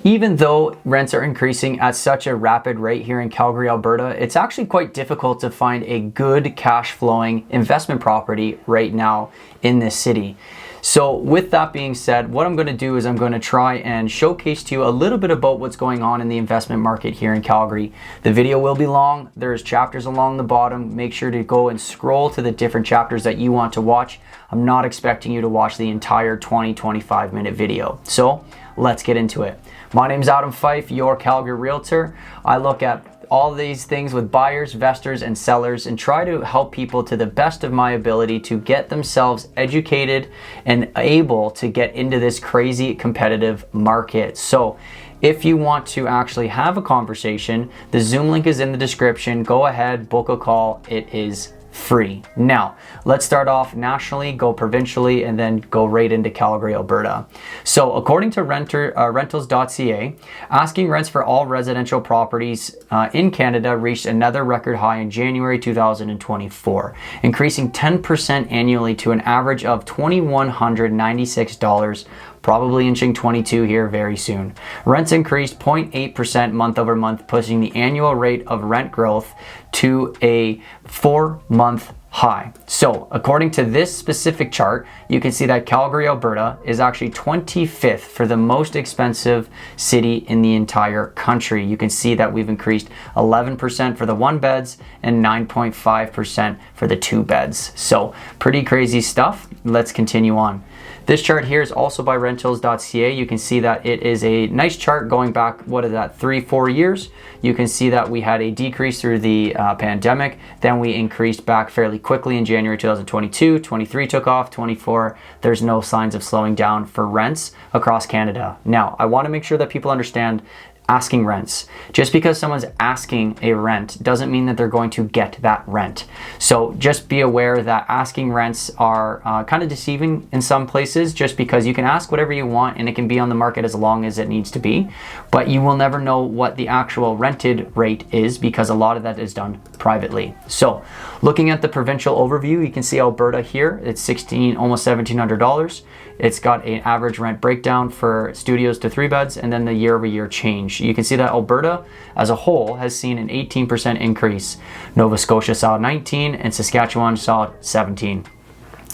Even though rents are increasing at such a rapid rate here in Calgary, Alberta, it's actually quite difficult to find a good cash flowing investment property right now in this city. So with that being said, what I'm going to do is I'm going to try and showcase to you a little bit about what's going on in the investment market here in Calgary. The video will be long. There's chapters along the bottom. Make sure to go and scroll to the different chapters that you want to watch. I'm not expecting you to watch the entire 20-25 minute video. So let's get into it. My name is Fyfe, your Calgary Realtor. I look at all these things with buyers, investors, and sellers and try to help people to the best of my ability to get themselves educated and able to get into this crazy competitive market. So if you want to actually have a conversation, the Zoom link is in the description. Go ahead, book a call. It is free. Now, let's start off nationally, go provincially, and then go right into Calgary, Alberta. So according to rentals.ca, asking rents for all residential properties in Canada reached another record high in January 2024, increasing 10% annually to an average of $2,196, probably inching 22 here very soon. Rents increased 0.8% month over month, pushing the annual rate of rent growth to a 4-month high. So according to this specific chart, you can see that Calgary, Alberta is actually 25th for the most expensive city in the entire country. You can see that we've increased 11% for the 1 beds and 9.5% for the 2 beds. So pretty crazy stuff. Let's continue on. This chart here is also by rentals.ca. You can see that it is a nice chart going back, 3-4 years. You can see that we had a decrease through the pandemic. Then we increased back fairly quickly in January 2022. 23 took off, 24. There's no signs of slowing down for rents across Canada. Now, I want to make sure that people understand asking rents. Just because someone's asking a rent doesn't mean that they're going to get that rent. So just be aware that asking rents are kind of deceiving in some places, just because you can ask whatever you want and it can be on the market as long as it needs to be, but you will never know what the actual rented rate is because a lot of that is done privately. So looking at the provincial overview, you can see Alberta here, it's almost $1,700. It's got an average rent breakdown for studios to 3 beds and then the year-over-year change. You can see that Alberta as a whole has seen an 18% increase. Nova Scotia saw 19 and Saskatchewan saw 17.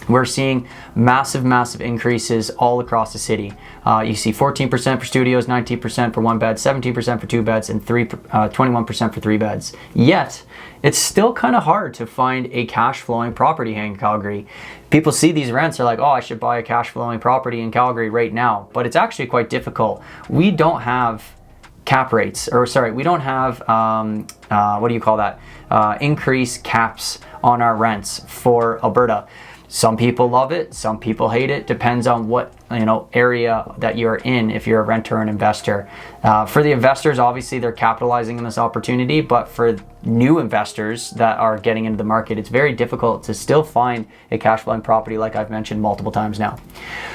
We're seeing massive increases all across the city. You see 14% for studios, 19% for 1 bed, 17% for 2 beds, and 21% for 3 beds. Yet, it's still kind of hard to find a cash flowing property here in Calgary. People see these rents, they're like, oh, I should buy a cash flowing property in Calgary right now. But it's actually quite difficult. We don't have cap rates, we don't have, increase caps on our rents for Alberta. Some people love it, some people hate it, depends on what area that you're in if you're a renter or an investor. For the investors, obviously they're capitalizing on this opportunity, but for new investors that are getting into the market, it's very difficult to still find a cash flowing property like I've mentioned multiple times now.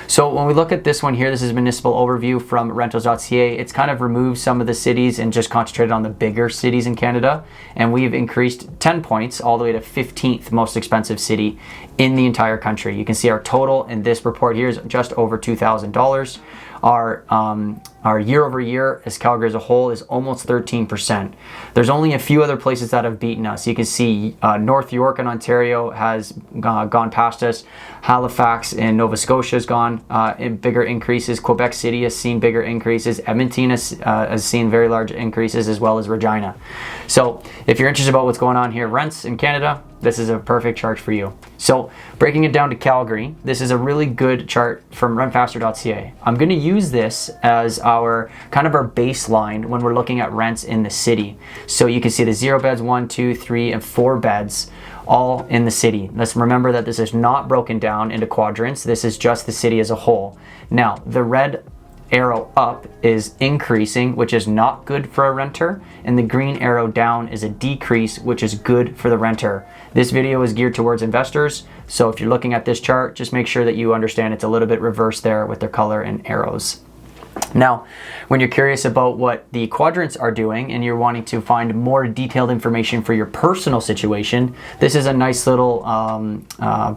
So when we look at this one here, this is a municipal overview from rentals.ca. It's kind of removed some of the cities and just concentrated on the bigger cities in Canada. And we've increased 10 points all the way to 15th most expensive city in the entire country. You can see our total in this report here is just over $2,000. Our year over year as Calgary as a whole is almost 13%. There's only a few other places that have beaten us. You can see North York in Ontario has gone past us. Halifax in Nova Scotia has gone in bigger increases. Quebec City has seen bigger increases. Edmonton has seen very large increases, as well as Regina. So if you're interested about what's going on here, rents in Canada, this is a perfect chart for you. So breaking it down to Calgary, this is a really good chart from rentfaster.ca. I'm going to use this as our baseline when we're looking at rents in the city. So you can see the 0 beds, 1, 2, 3, and 4 beds all in the city. Let's remember that this is not broken down into quadrants. This is just the city as a whole. Now, the red arrow up is increasing, which is not good for a renter, and the green arrow down is a decrease, which is good for the renter. This video is geared towards investors, so if you're looking at this chart, just make sure that you understand it's a little bit reversed there with their color and arrows. Now, when you're curious about what the quadrants are doing and you're wanting to find more detailed information for your personal situation, this is a nice little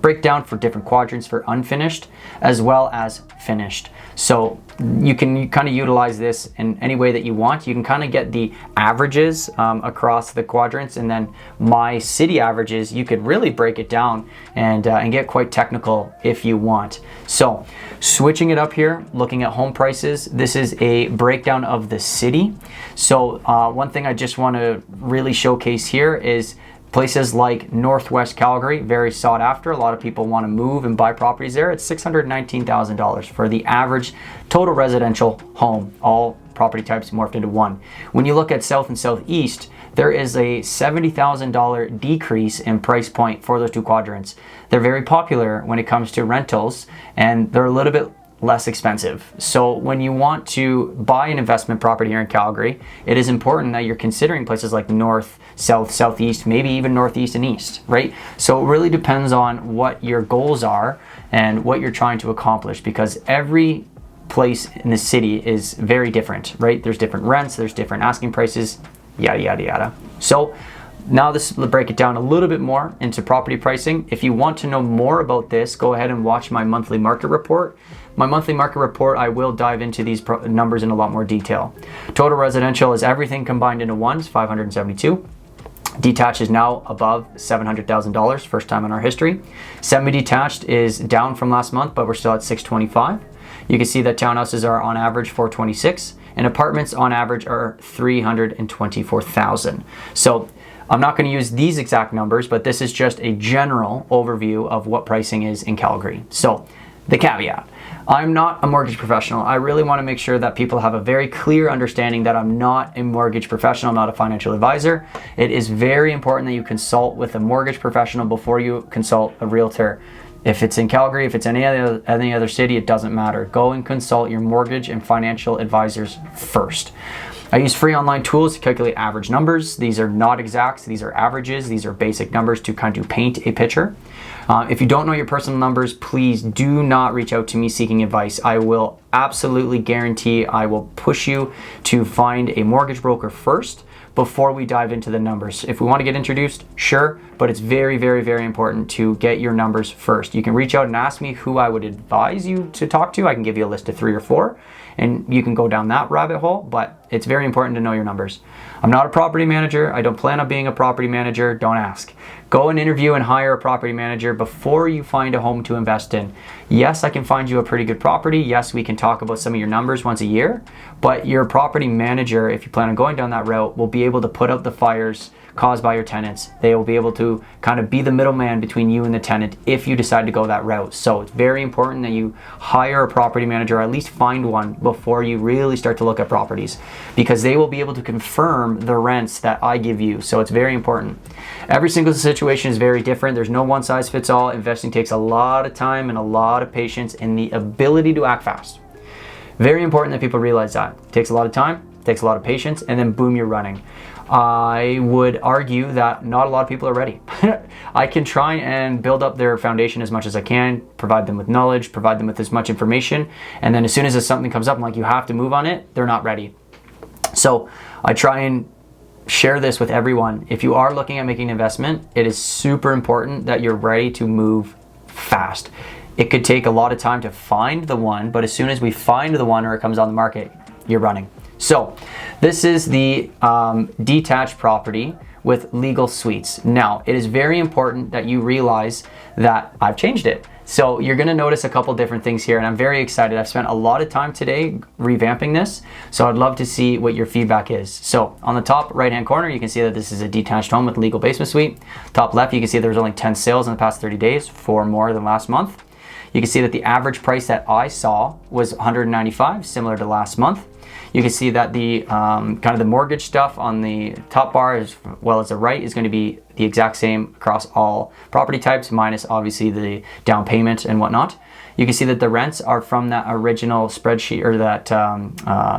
breakdown for different quadrants for unfinished as well as finished. So you can kind of utilize this in any way that you want. You can kind of get the averages across the quadrants, and then my city averages, you could really break it down and get quite technical if you want. So switching it up here, looking at home prices, this is a breakdown of the city. So one thing I just want to really showcase here is places like Northwest Calgary, very sought after. A lot of people want to move and buy properties there. It's $619,000 for the average total residential home, all property types morphed into one. When you look at South and Southeast, there is a $70,000 decrease in price point for those two quadrants. They're very popular when it comes to rentals, and they're a little bit less expensive. So when you want to buy an investment property here in Calgary, it is important that you're considering places like North, South, Southeast, maybe even Northeast and East, right? So it really depends on what your goals are and what you're trying to accomplish, because every place in the city is very different, right? There's different rents, there's different asking prices, yada, yada, yada. So now let's break it down a little bit more into property pricing. If you want to know more about this, go ahead and watch my monthly market report. My monthly market report, I will dive into these numbers in a lot more detail. Total residential is everything combined into one, it's 572. Detached is now above $700,000, first time in our history. Semi-detached is down from last month, but we're still at 625. You can see that townhouses are on average 426, and apartments on average are 324,000. So I'm not going to use these exact numbers, but this is just a general overview of what pricing is in Calgary. So the caveat, I'm not a mortgage professional. I really want to make sure that people have a very clear understanding that I'm not a mortgage professional, not a financial advisor. It is very important that you consult with a mortgage professional before you consult a realtor. If it's in Calgary, if it's any other city, it doesn't matter. Go and consult your mortgage and financial advisors first. I use free online tools to calculate average numbers. These are not exacts, these are averages, these are basic numbers to kind of paint a picture. If you don't know your personal numbers, please do not reach out to me seeking advice. I will absolutely guarantee I will push you to find a mortgage broker first before we dive into the numbers. If we want to get introduced, sure, but it's very, very, very important to get your numbers first. You can reach out and ask me who I would advise you to talk to. I can give you a list of 3 or 4, and you can go down that rabbit hole, but it's very important to know your numbers. I'm not a property manager. I don't plan on being a property manager. Don't ask. Go and interview and hire a property manager before you find a home to invest in. Yes, I can find you a pretty good property. Yes, we can talk about some of your numbers once a year, but your property manager, if you plan on going down that route, will be able to put out the fires caused by your tenants. They will be able to kind of be the middleman between you and the tenant if you decide to go that route. So it's very important that you hire a property manager, or at least find one before you really start to look at properties, because they will be able to confirm the rents that I give you. So it's very important. Every single situation is very different. There's no one size fits all. Investing takes a lot of time and a lot of patience and the ability to act fast. Very important that people realize that. It takes a lot of time, takes a lot of patience, and then boom, you're running. I would argue that not a lot of people are ready. I can try and build up their foundation as much as I can, provide them with knowledge, provide them with as much information, and then as soon as something comes up, I'm like, you have to move on it, they're not ready. So I try and share this with everyone. If you are looking at making an investment, it is super important that you're ready to move fast. It could take a lot of time to find the one, but as soon as we find the one or it comes on the market, you're running. So this is the detached property with legal suites. Now, it is very important that you realize that I've changed it. So you're gonna notice a couple different things here, and I'm very excited. I've spent a lot of time today revamping this, so I'd love to see what your feedback is. So on the top right-hand corner, you can see that this is a detached home with legal basement suite. Top left, you can see there's only 10 sales in the past 30 days, 4 more than last month. You can see that the average price that I saw was $195, similar to last month. You can see that the kind of the mortgage stuff on the top bar as well as the right is going to be the exact same across all property types, minus obviously the down payment and whatnot. You can see that the rents are from that original spreadsheet, or that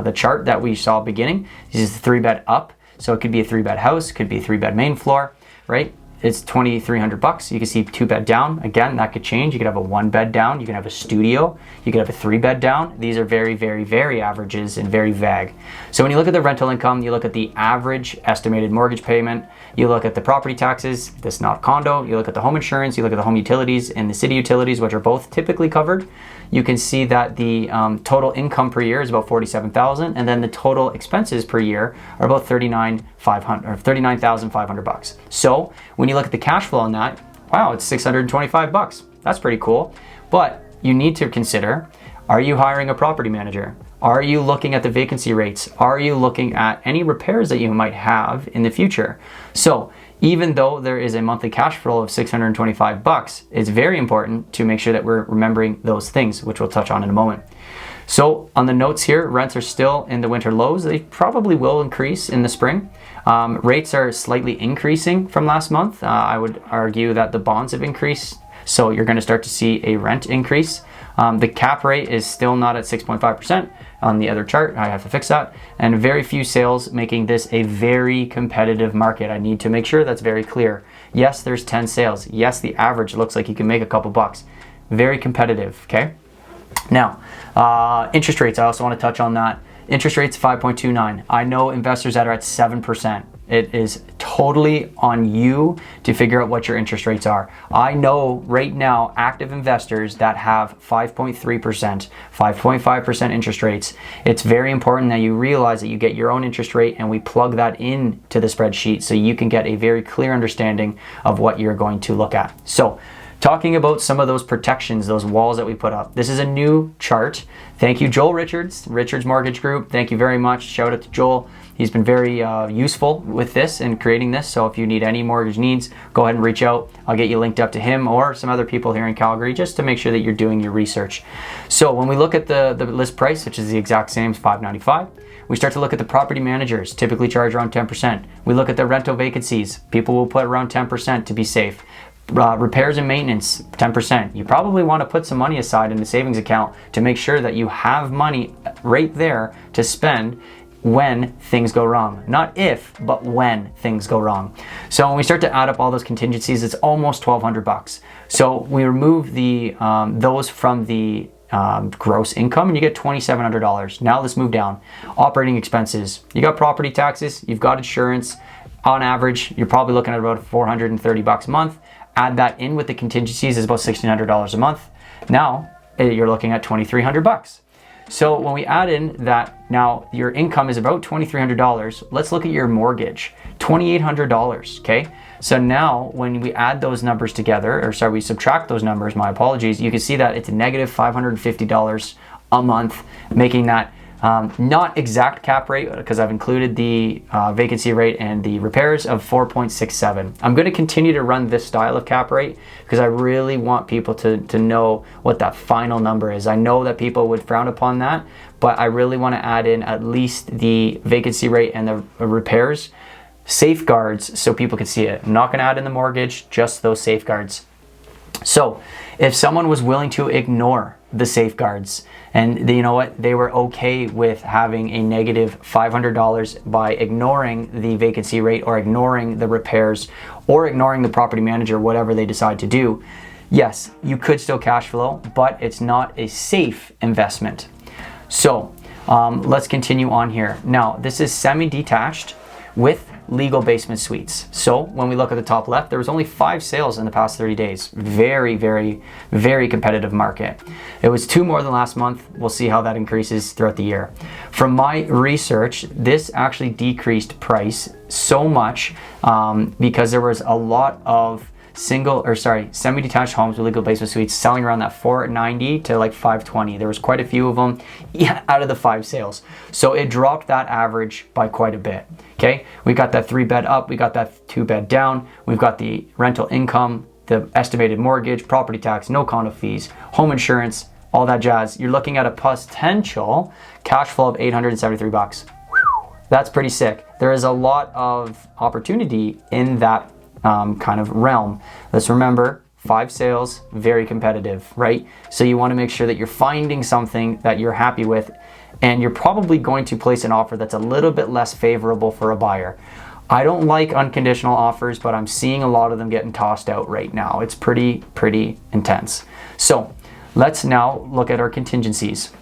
the chart that we saw beginning. This is the 3-bed up, so it could be a 3-bed house, could be a 3-bed main floor, right? it's $2,300. You can see 2-bed down. Again, that could change. You could have a 1-bed down. You can have a studio. You could have a 3-bed down. These are very, very, very averages and very vague. So when you look at the rental income, you look at the average estimated mortgage payment, you look at the property taxes, this is not condo, you look at the home insurance, you look at the home utilities and the city utilities, which are both typically covered. You can see that the total income per year is about $47,000, and then the total expenses per year are about $39,500. So when you look at the cash flow on that, wow, it's $625. That's pretty cool. But you need to consider, are you hiring a property manager? Are you looking at the vacancy rates? Are you looking at any repairs that you might have in the future? So even though there is a monthly cash flow of $625, it's very important to make sure that we're remembering those things, which we'll touch on in a moment. So on the notes here, rents are still in the winter lows. They probably will increase in the spring. Rates are slightly increasing from last month. I would argue that the bonds have increased, so you're going to start to see a rent increase. The cap rate is still not at 6.5% on the other chart. I have to fix that. And very few sales, making this a very competitive market. I need to make sure that's very clear. Yes, there's 10 sales. Yes, the average looks like you can make a couple bucks. Very competitive, okay? Now, interest rates, I also want to touch on that. Interest rates 5.29. I know investors that are at 7%. It is totally on you to figure out what your interest rates are. I know right now active investors that have 5.3%, 5.5% interest rates. It's very important that you realize that you get your own interest rate and we plug that into the spreadsheet so you can get a very clear understanding of what you're going to look at. So, talking about some of those protections, those walls that we put up. This is a new chart. Thank you, Joel Richards Mortgage Group. Thank you very much. Shout out to Joel. He's been very useful with this and creating this. So if you need any mortgage needs, go ahead and reach out. I'll get you linked up to him or some other people here in Calgary just to make sure that you're doing your research. So when we look at the list price, which is the exact same as $595, we start to look at the property managers, typically charge around 10%. We look at the rental vacancies. People will put around 10% to be safe. Repairs and maintenance, 10%. You probably want to put some money aside in the savings account to make sure that you have money right there to spend when things go wrong. Not if, but when things go wrong. So when we start to add up all those contingencies, it's almost $1,200. So we remove the those from the gross income and you get $2,700. Now let's move down. Operating expenses. You got property taxes, you've got insurance. On average, you're probably looking at about $430 a month. Add that in with the contingencies is about $1,600 a month. Now you're looking at $2,300. So when we add in that, now your income is about $2,300. Let's look at your mortgage, $2,800. Okay. So now when we add those numbers together, or sorry, we subtract those numbers, my apologies, you can see that it's a negative $550 a month, making that not exact cap rate because I've included the vacancy rate and the repairs of 4.67. I'm going to continue to run this style of cap rate because I really want people to know what that final number is. I know that people would frown upon that, but I really want to add in at least the vacancy rate and the repairs safeguards so people can see it. I'm not going to add in the mortgage, just those safeguards. So if someone was willing to ignore the safeguards and you know what, they were okay with having a negative $500 by ignoring the vacancy rate or ignoring the repairs or ignoring the property manager, whatever they decide to do, yes, you could still cash flow, but it's not a safe investment. So let's continue on here. Now this is semi-detached with legal basement suites. So when we look at the top left, there was only 5 sales in the past 30 days. Very, very, very competitive market. It was 2 more than last month. We'll see how that increases throughout the year. From my research, this actually decreased price so much because there was a lot of semi-detached homes with legal basement suites selling around that $490 to like $520. There was quite a few of them out of the 5 sales. So it dropped that average by quite a bit. Okay, we got that 3-bed up, we got that 2-bed down, we've got the rental income, the estimated mortgage, property tax, no condo fees, home insurance, all that jazz. You're looking at a potential cash flow of $873. That's pretty sick. There is a lot of opportunity in that kind of realm. Let's remember 5 sales, very competitive, right? So you want to make sure that you're finding something that you're happy with, and you're probably going to place an offer that's a little bit less favorable for a buyer. I don't like unconditional offers, but I'm seeing a lot of them getting tossed out right now. It's pretty intense. So let's now look at our contingencies.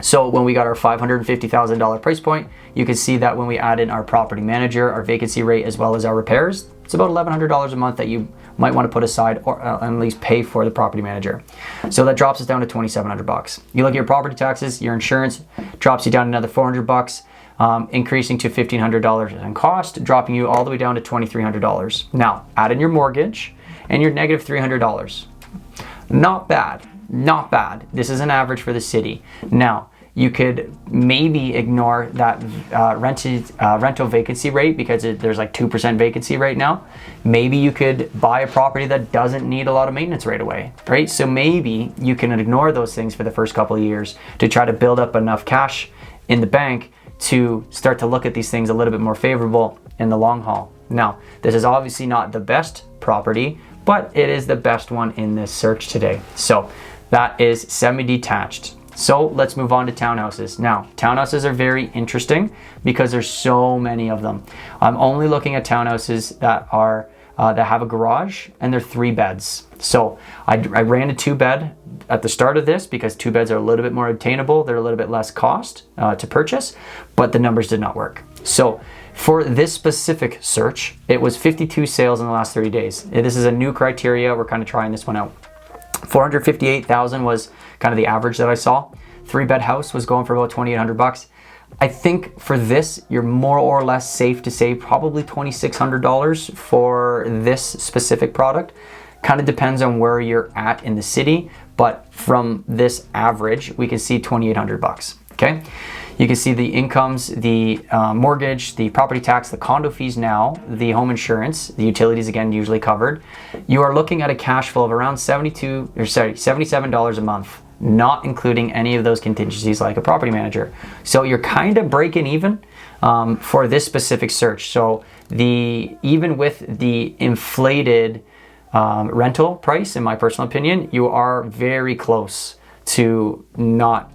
So when we got our $550,000 price point, you can see that when we add in our property manager, our vacancy rate, as well as our repairs, it's about $1,100 a month that you might want to put aside or at least pay for the property manager. So that drops us down to $2,700. You look at your property taxes, your insurance drops you down another $400, increasing to $1,500 in cost, dropping you all the way down to $2,300. Now, add in your mortgage and your negative $300. Not bad. Not bad. This is an average for the city. Now, you could maybe ignore that rental vacancy rate because there's like 2% vacancy right now. Maybe you could buy a property that doesn't need a lot of maintenance right away, right? So maybe you can ignore those things for the first couple of years to try to build up enough cash in the bank to start to look at these things a little bit more favorable in the long haul. Now, this is obviously not the best property, but it is the best one in this search today. So that is semi-detached. So let's move on to townhouses. Now, townhouses are very interesting because there's so many of them. I'm only looking at townhouses that are that have a garage and they're 3 beds. So I ran a 2-bed at the start of this because 2 beds are a little bit more obtainable. They're a little bit less cost to purchase, but the numbers did not work. So for this specific search, it was 52 sales in the last 30 days. This is a new criteria. We're kind of trying this one out. 458,000 was kind of the average that I saw. 3-bed house was going for about $2,800. I think for this, you're more or less safe to say probably $2,600 for this specific product. Kind of depends on where you're at in the city, but from this average, we can see $2,800. Okay. You can see the incomes, the mortgage, the property tax, the condo fees now, the home insurance, the utilities again usually covered. You are looking at a cash flow of around $77 a month, not including any of those contingencies like a property manager. So you're kind of breaking even for this specific search. So even with the inflated rental price, in my personal opinion, you are very close to not.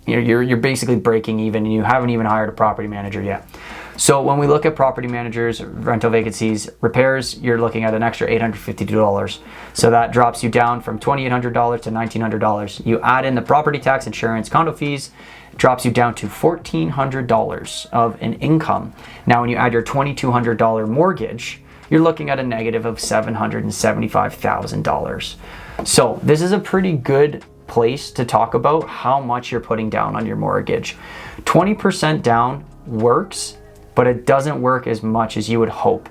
You're basically breaking even and you haven't even hired a property manager yet. So when we look at property managers, rental vacancies, repairs, you're looking at an extra $852. So that drops you down from $2,800 to $1,900. You add in the property tax, insurance, condo fees, drops you down to $1,400 of an income. Now when you add your $2,200 mortgage, you're looking at a negative of $775,000. So this is a pretty good place to talk about how much you're putting down on your mortgage. 20% down works, but it doesn't work as much as you would hope.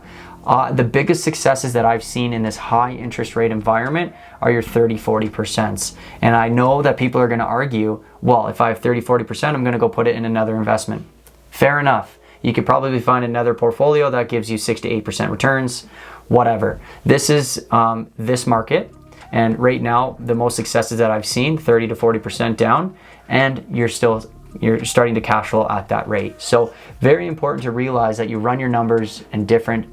The biggest successes that I've seen in this high interest rate environment are your 30-40%. And I know that people are going to argue, well, if I have 30-40%, I'm going to go put it in another investment. Fair enough. You could probably find another portfolio that gives you 6 to 8% returns, whatever. This is this market. And right now, the most successes that I've seen, 30 to 40% down, and you're starting to cash flow at that rate. So very important to realize that you run your numbers in different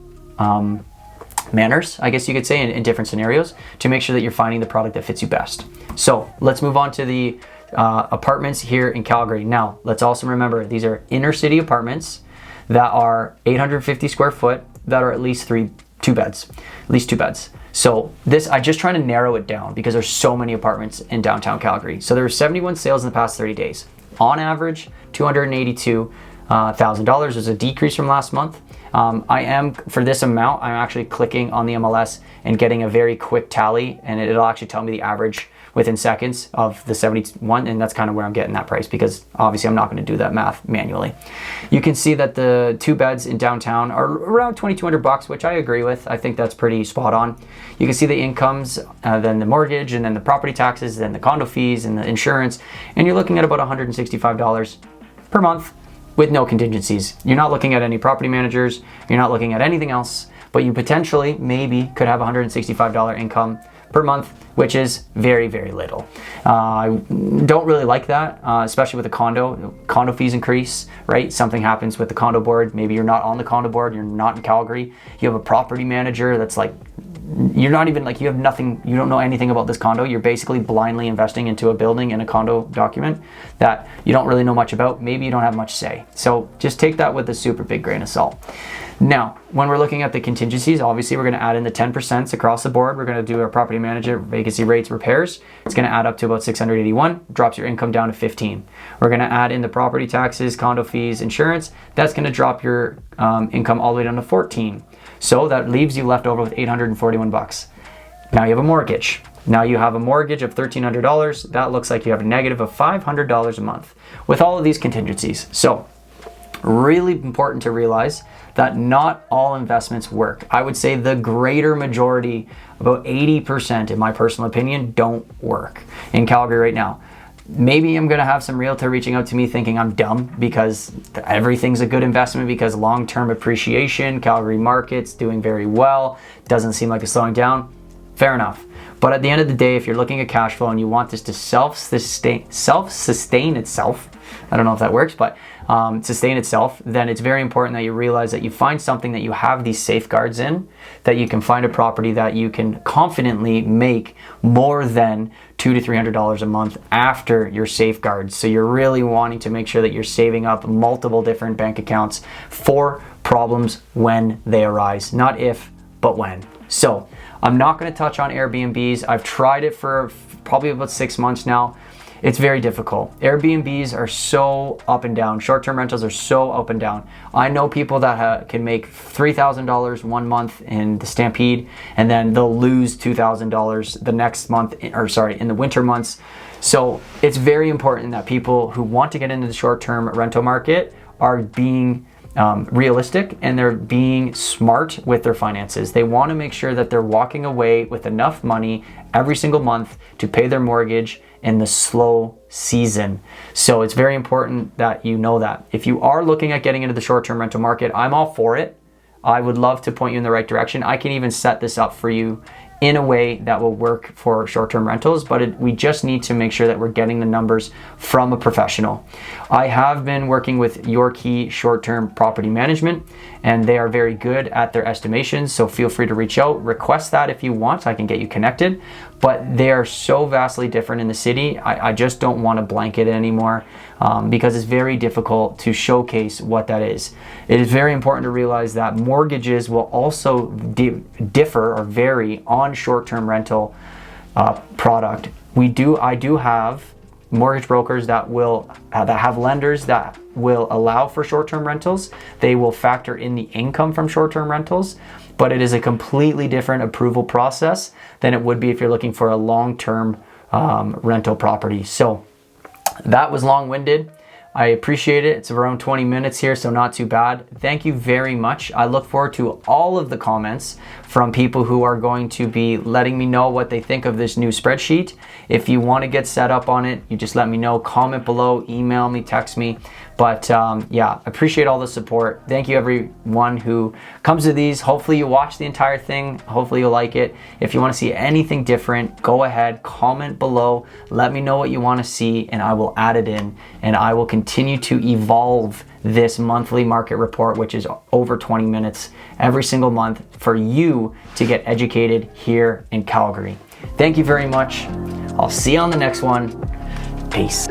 manners, I guess you could say, in different scenarios to make sure that you're finding the product that fits you best. So let's move on to the apartments here in Calgary. Now, let's also remember, these are inner city apartments that are 850 square foot that are at least 2 beds, at least 2 beds. So this, I just trying to narrow it down because there's so many apartments in downtown Calgary. So there were 71 sales in the past 30 days. On average, $282,000 was a decrease from last month. For this amount, I'm actually clicking on the MLS and getting a very quick tally, and it'll actually tell me the average within seconds of the 71, and that's kind of where I'm getting that price because obviously I'm not going to do that math manually. You can see that the 2 beds in downtown are around $2,200, which I agree with. I think that's pretty spot on. You can see the incomes, then the mortgage, and then the property taxes, then the condo fees and the insurance, and you're looking at about $165 per month with no contingencies. You're not looking at any property managers, you're not looking at anything else, but you potentially maybe could have $165 income per month, which is very, very little. I don't really like that, especially with a condo. Condo fees increase, right? Something happens with the condo board. Maybe you're not on the condo board, you're not in Calgary. You have a property manager that's like you're not even like, you have nothing, you don't know anything about this condo. You're basically blindly investing into a building and a condo document that you don't really know much about. Maybe you don't have much say. So just take that with a super big grain of salt. Now, when we're looking at the contingencies, obviously we're going to add in the 10% across the board. We're going to do our property manager, vacancy rates, repairs. It's going to add up to about 681, drops your income down to 15. We're going to add in the property taxes, condo fees, insurance. That's going to drop your income all the way down to 14. So that leaves you left over with 841 bucks. Now you have a mortgage. Now you have a mortgage of $1,300. That looks like you have a negative of $500 a month with all of these contingencies. So really important to realize that not all investments work. I would say the greater majority, about 80% in my personal opinion, don't work in Calgary right now. Maybe I'm gonna have some realtor reaching out to me thinking I'm dumb because everything's a good investment because long-term appreciation, Calgary market's doing very well, doesn't seem like it's slowing down. Fair enough. But at the end of the day, if you're looking at cash flow and you want this to self-sustain itself, I don't know if that works, but sustain itself, then it's very important that you realize that you find something that you have these safeguards in, that you can find a property that you can confidently make more than $200 to $300 a month after your safeguards. So you're really wanting to make sure that you're saving up multiple different bank accounts for problems when they arise, not if, but when. So I'm not going to touch on Airbnbs. I've tried it for probably about 6 months now. It's very difficult. Airbnbs are so up and down. Short-term rentals are so up and down. I know people that can make $3,000 one month in the Stampede, and then they'll lose $2,000 the next month, in the winter months. So it's very important that people who want to get into the short-term rental market are being realistic and they're being smart with their finances. They want to make sure that they're walking away with enough money every single month to pay their mortgage in the slow season. So it's very important that you know that. If you are looking at getting into the short-term rental market, I'm all for it. I would love to point you in the right direction. I can even set this up for you in a way that will work for short-term rentals, but we just need to make sure that we're getting the numbers from a professional. I have been working with Your Key Short-Term Property Management, and they are very good at their estimations, so feel free to reach out. Request that if you want. I can get you connected, but they are so vastly different in the city. I just don't want to blanket it anymore because it's very difficult to showcase what that is. It is very important to realize that mortgages will also differ or vary on short-term rental product. I do have mortgage brokers that have lenders that will allow for short-term rentals. They will factor in the income from short-term rentals, but it is a completely different approval process than it would be if you're looking for a long-term rental property. So that was long-winded. I appreciate it. It's around 20 minutes here, so not too bad. Thank you very much. I look forward to all of the comments from people who are going to be letting me know what they think of this new spreadsheet. If you want to get set up on it, you just let me know. Comment below, email me, text me. But yeah, appreciate all the support. Thank you everyone who comes to these. Hopefully you watch the entire thing. Hopefully you'll like it. If you want to see anything different, go ahead, comment below. Let me know what you want to see and I will add it in, and I will continue to evolve this monthly market report, which is over 20 minutes every single month for you to get educated here in Calgary. Thank you very much. I'll see you on the next one. Peace.